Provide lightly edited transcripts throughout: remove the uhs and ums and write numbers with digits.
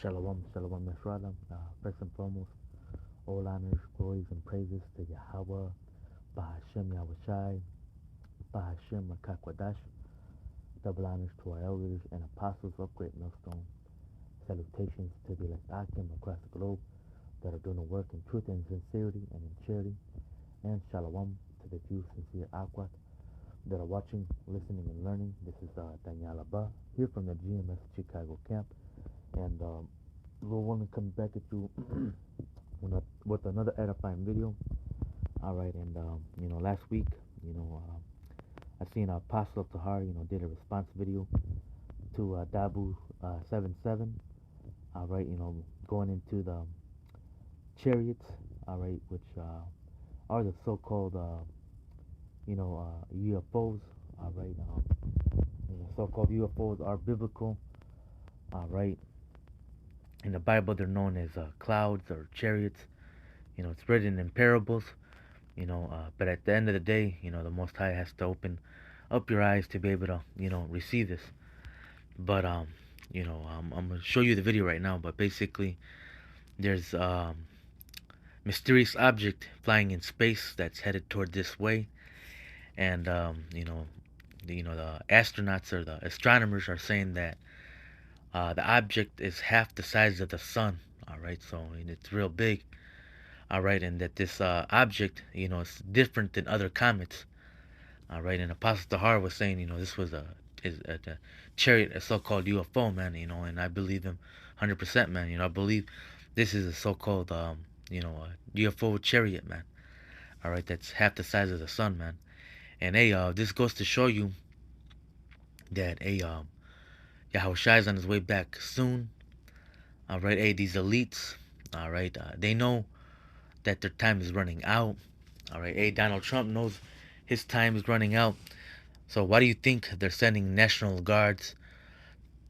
Shalom, shalom, Yisraelim. First and foremost, all honors, glories, and praises to Yahweh, Bahashem Yahawashi, Bahashem Makakwadash. Double honors to our elders and apostles of Great Millstone. Salutations to the elect Akim across the globe that are doing the work in truth and sincerity and in charity. And shalom to the few sincere Akwat that are watching, listening, and learning. This is Daniel Abba here from the GMS Chicago camp. And we'll want to come back at you with another edifying video. All right, and last week, I seen Apostle Tahar, did a response video to Dabu 77. All right, going into the chariots. All right, which are the so-called UFOs. All right, so-called UFOs are biblical. All right. In the Bible, they're known as clouds or chariots. It's written in parables. But at the end of the day, the Most High has to open up your eyes to be able to, receive this. But I'm gonna show you the video right now. But basically, there's mysterious object flying in space that's headed toward this way, and the astronauts or the astronomers are saying that the object is half the size of the sun. All right, so it's real big. All right, and that this object, is different than other comets. All right, and Apostle Tahar was saying, this was a chariot, a so-called UFO, man. And I believe him 100%, man. I believe this is a so-called, a UFO chariot, man. All right, that's half the size of the sun, man. And this goes to show you that Yahawashi is on his way back soon. All right, these elites, all right, they know that their time is running out. All right, Donald Trump knows his time is running out. So why do you think they're sending National Guards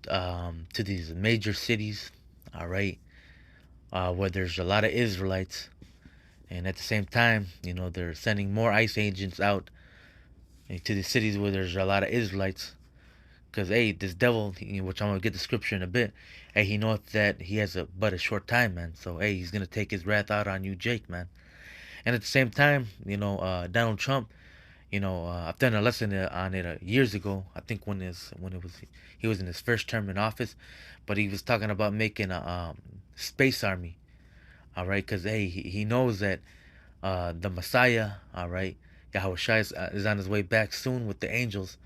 to these major cities? All right, where there's a lot of Israelites, and at the same time, they're sending more ICE agents out to the cities where there's a lot of Israelites. Because, this devil, which I'm going to get the scripture in a bit, he knows that he has but a short time, man. So, he's going to take his wrath out on you, Jake, man. And at the same time, Donald Trump, I've done a lesson on it years ago. I think he was in his first term in office. But he was talking about making a space army, all right? Because, he knows that the Messiah, all right, Yahawashi is on his way back soon with the angels.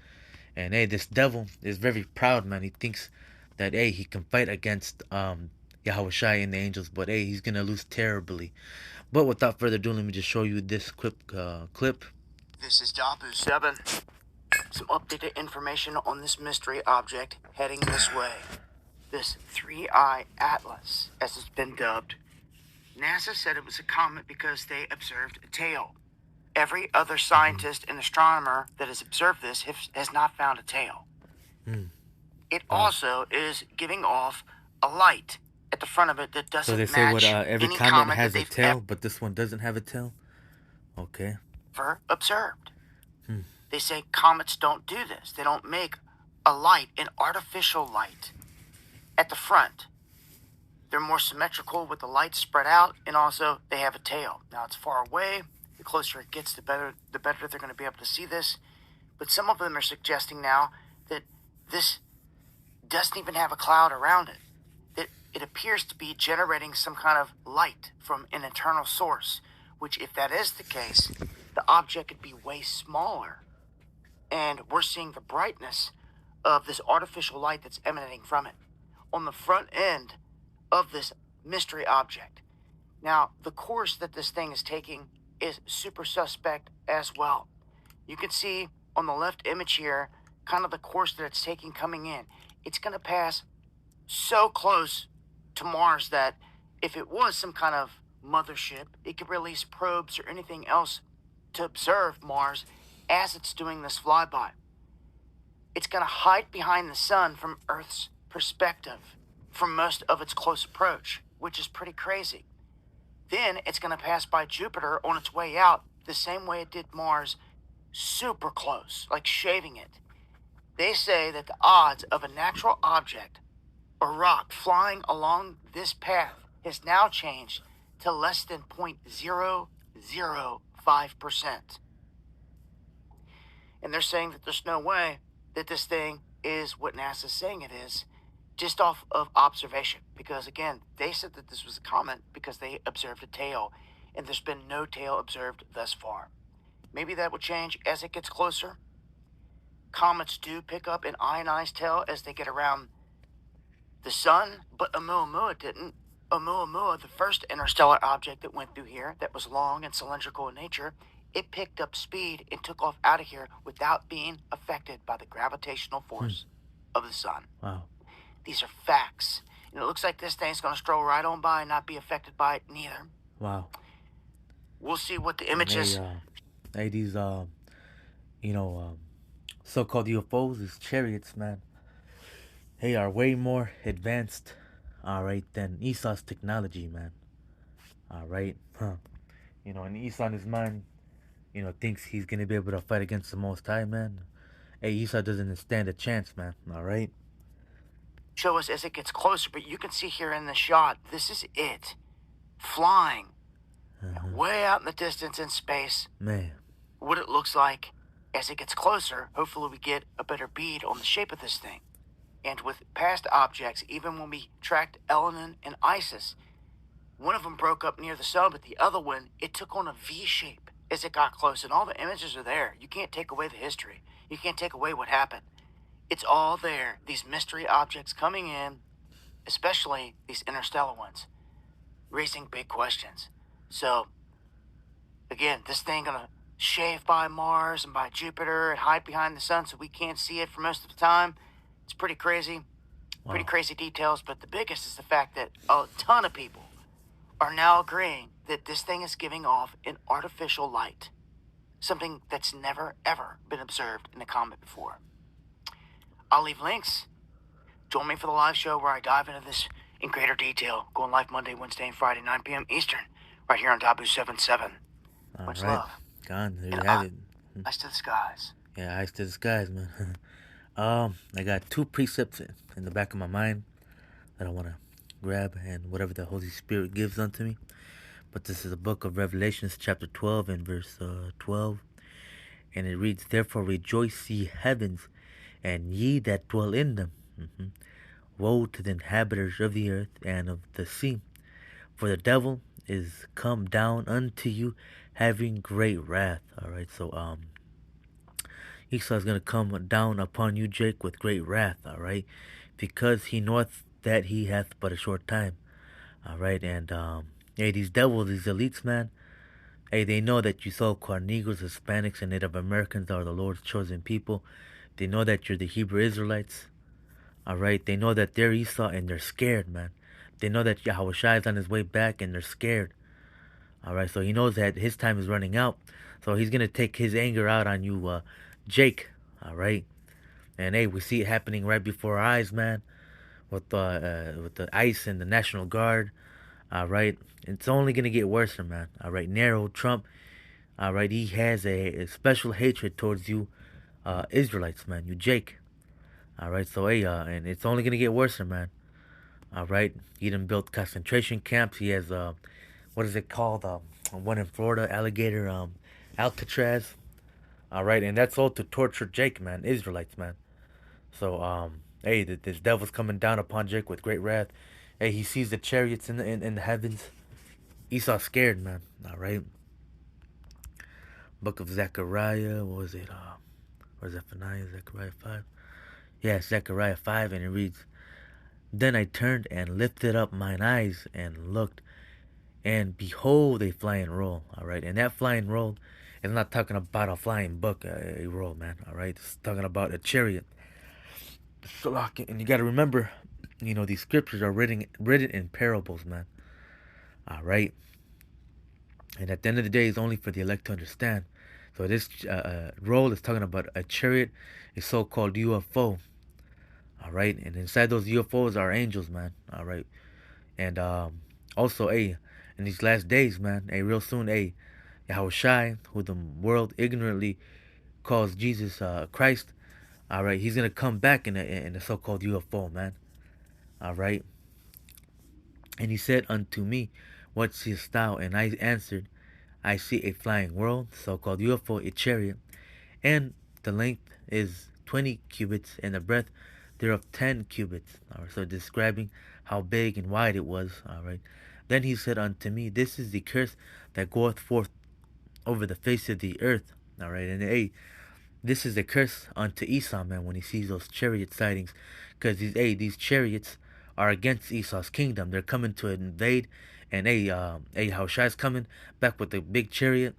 And this devil is very proud, man. He thinks that he can fight against Yahawashi and the angels, but he's gonna lose terribly. But without further ado, let me just show you this clip. This is Dabu 7. Some updated information on this mystery object heading this way. This 3-eye Atlas, as it's been dubbed. NASA said it was a comet because they observed a tail. Every other scientist and astronomer that has observed this has not found a tail. It also is giving off a light at the front of it that doesn't match. So they say every any comet has a tail, but this one doesn't have a tail? Okay. Ever observed. They say comets don't do this. They don't make a light, an artificial light, at the front. They're more symmetrical with the light spread out, and also they have a tail. Now it's far away. The closer it gets, the better they're going to be able to see this. But some of them are suggesting now that this doesn't even have a cloud around it. That it appears to be generating some kind of light from an internal source, which, if that is the case, the object could be way smaller. And we're seeing the brightness of this artificial light that's emanating from it on the front end of this mystery object. Now, the course that this thing is taking is super suspect as well. You can see on the left image here kind of the course that it's taking coming in. It's going to pass so close to Mars that if it was some kind of mothership, it could release probes or anything else to observe Mars as it's doing this flyby. It's going to hide behind the sun from Earth's perspective for most of its close approach, which is pretty crazy. Then it's going to pass by Jupiter on its way out the same way it did Mars, super close, like shaving it. They say that the odds of a natural object or rock flying along this path has now changed to less than 0.005%. And they're saying that there's no way that this thing is what NASA's saying it is, just off of observation. Because again, they said that this was a comet because they observed a tail, and there's been no tail observed thus far. Maybe that will change as it gets closer. Comets do pick up an ionized tail as they get around the sun, but Oumuamua didn't. Oumuamua, the first interstellar object that went through here that was long and cylindrical in nature, it picked up speed and took off out of here without being affected by the gravitational force of the sun. Wow. These are facts. And it looks like this thing's going to stroll right on by and not be affected by it neither. Wow. We'll see what the images... These, so-called UFOs, these chariots, man, they are way more advanced, than Esau's technology, man. And Esau in his mind, thinks he's gonna be able to fight against the Most High, man. Hey, Esau doesn't stand a chance, man. Show us as it gets closer, but you can see here in the shot, this is it. Flying. Way out in the distance in space. Man. What it looks like as it gets closer, hopefully we get a better bead on the shape of this thing. And with past objects, even when we tracked Elenin and Isis, one of them broke up near the sun, but the other one, it took on a V shape as it got close. And all the images are there. You can't take away the history. You can't take away what happened. It's all there. These mystery objects coming in, especially these interstellar ones, raising big questions. So, again, this thing gonna shave by Mars and by Jupiter and hide behind the sun so we can't see it for most of the time. It's pretty crazy. Wow. Pretty crazy details, but the biggest is the fact that a ton of people are now agreeing that this thing is giving off an artificial light. Something that's never, ever been observed in a comet before. I'll leave links. Join me for the live show where I dive into this in greater detail. Going live Monday, Wednesday, and Friday, 9 p.m. Eastern, right here on Tabu 77. Much love. Gone. There you have it. Eyes to the skies. Yeah, eyes to the skies, man. I got two precepts in the back of my mind that I want to grab, and whatever the Holy Spirit gives unto me. But this is the book of Revelations, chapter 12, and verse 12. And it reads, "Therefore rejoice, ye heavens, and ye that dwell in them. Woe to the inhabitants of the earth and of the sea, for the devil is come down unto you, having great wrath." All right, so Esau is going to come down upon you, Jake, with great wrath, all right, because he knoweth that he hath but a short time, all right, and hey, these devils, these elites, man, hey, they know that you so-called Negroes, Hispanics, and Native Americans are the Lord's chosen people. They know that you're the Hebrew Israelites, all right, they know that they're Esau, and they're scared, man. They know that Yahawashi is on his way back, and they're scared, all right, so he knows that his time is running out, so he's going to take his anger out on you, Jake, all right, and hey, we see it happening right before our eyes, man, with the ICE and the National Guard, all right. It's only gonna get worse, man. All right, Nero Trump, all right, he has a special hatred towards you, Israelites, man. You Jake, all right. So hey, and it's only gonna get worse, man. All right, he done built concentration camps. He has what is it called? One in Florida, Alligator, Alcatraz. All right, and that's all to torture Jake, man, Israelites, man. So, hey, this devil's coming down upon Jake with great wrath. Hey, he sees the chariots in the heavens. Esau's scared, man. All right. Book of Zechariah. What was it? Or Zephaniah? Zechariah 5. Yeah, Zechariah 5, and it reads, "Then I turned and lifted up mine eyes and looked, and behold, a flying roll." All right, and that flying roll is not talking about a flying book, a roll, man. All right, it's talking about a chariot. And you got to remember, these scriptures are written in parables, man. All right, and at the end of the day, it's only for the elect to understand. So this roll is talking about a chariot, a so-called UFO. All right, and inside those UFOs are angels, man. All right, and also, in these last days, man, real soon, Yahawashi, who the world ignorantly calls Jesus Christ, all right, he's gonna come back in a so-called UFO, man. All right. And he said unto me, what seest thou? And I answered, I see a flying world, so-called UFO, a chariot, and the length is 20 cubits, and the breadth thereof 10 cubits. All right, so describing how big and wide it was. All right. Then he said unto me, this is the curse that goeth forth over the face of the earth. All right, and hey, this is a curse unto Esau, man, when he sees those chariot sightings, because these chariots are against Esau's kingdom. They're coming to invade, and Yahushai's coming back with a big chariot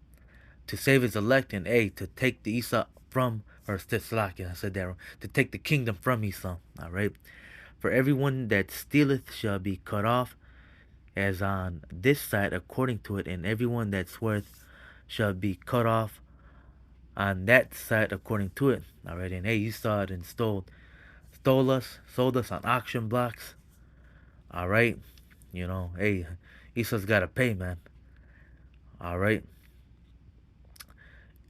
to save his elect, and to take the Esau from, or Slakia, I said that wrong, to take the kingdom from Esau. All right, for everyone that stealeth shall be cut off, as on this side according to it, and everyone that sweareth shall be cut off on that side according to it. All right, and you saw it and stole us, sold us on auction blocks. All right, Esau's gotta pay, man. All right,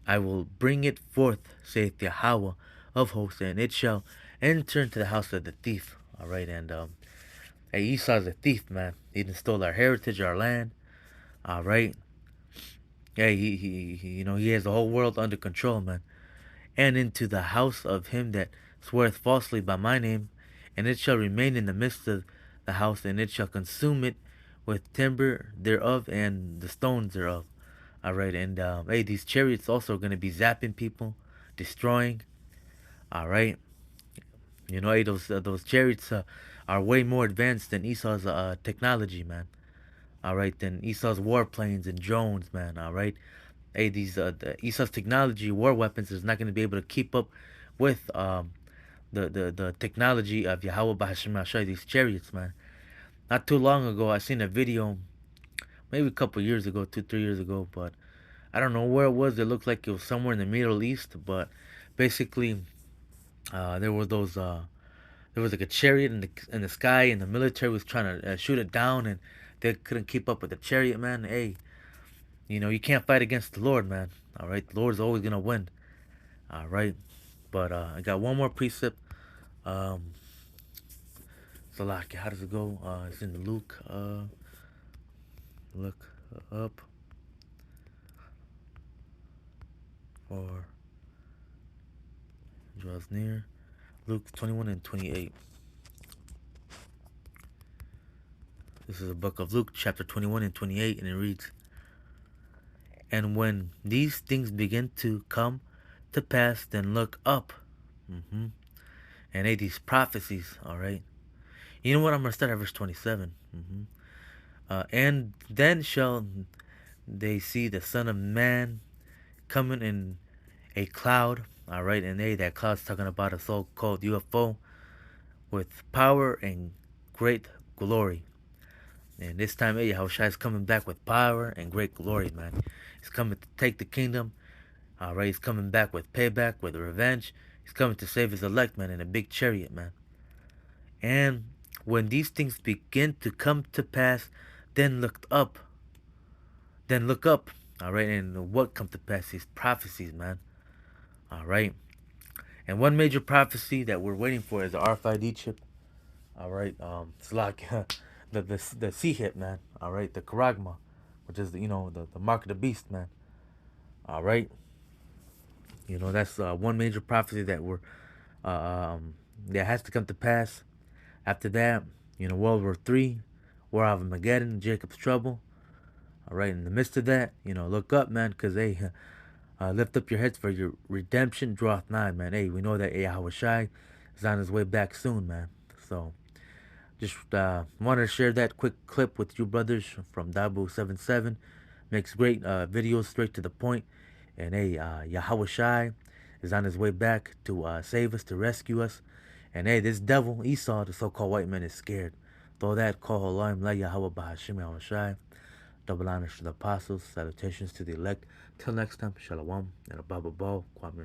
I will bring it forth, saith Yahweh of hosts, and it shall enter into the house of the thief. All right, and Esau's a thief, man. He done stole our heritage, our land. All right, he has the whole world under control, man. And into the house of him that sweareth falsely by my name, and it shall remain in the midst of the house, and it shall consume it with timber thereof and the stones thereof. All right, and these chariots also are going to be zapping people, destroying. All right, those chariots are way more advanced than Esau's technology, man. All right, than Esau's warplanes and drones, man. All right, these Esau's technology, war weapons, is not going to be able to keep up with the technology of Yahweh Bahashim Shai, these chariots, man. Not too long ago, I seen a video, maybe a couple years ago, 2-3 years ago, but I don't know where it was. It looked like it was somewhere in the Middle East, but basically, there were those. There was like a chariot in the sky, and the military was trying to shoot it down, and they couldn't keep up with the chariot, man. You can't fight against the Lord, man. All right, the Lord's always gonna win. All right, but I got one more precept. Um, Salaki, how does it go? It's in Luke. Look up or draws near. Luke 21 and 28. This is the book of Luke, chapter 21 and 28, and it reads, and when these things begin to come to pass, then look up. Mm-hmm. And these prophecies, all right? You know what? I'm going to start at verse 27. Mm-hmm. And then shall they see the Son of Man coming in a cloud, all right? And that cloud's talking about a so-called UFO with power and great glory. And this time, Yahawashi is coming back with power and great glory, man. He's coming to take the kingdom. All right, he's coming back with payback, with revenge. He's coming to save his elect, man, in a big chariot, man. And when these things begin to come to pass, then look up. Then look up. All right, and what come to pass? These prophecies, man. All right. And one major prophecy that we're waiting for is the RFID chip. All right, it's like the sea hit, man. All right, the Karagma, which is the mark of the beast, man. All right, that's one major prophecy that that has to come to pass. After that, World War III, War of Armageddon, Jacob's trouble. All right, in the midst of that, look up, man, because lift up your heads for your redemption draweth nigh, man. We know that Yahawashi is on his way back soon, man. So just wanted to share that quick clip with you brothers from Dabu77. Makes great videos straight to the point. And Yahawashi is on his way back to save us, to rescue us. And this devil, Esau, the so-called white man, is scared. Though that, call Halaim La Yahweh Bahashim Yahawashi. Double honors to the apostles, salutations to the elect. Till next time, Shalom, and a Baba Bo, Kwame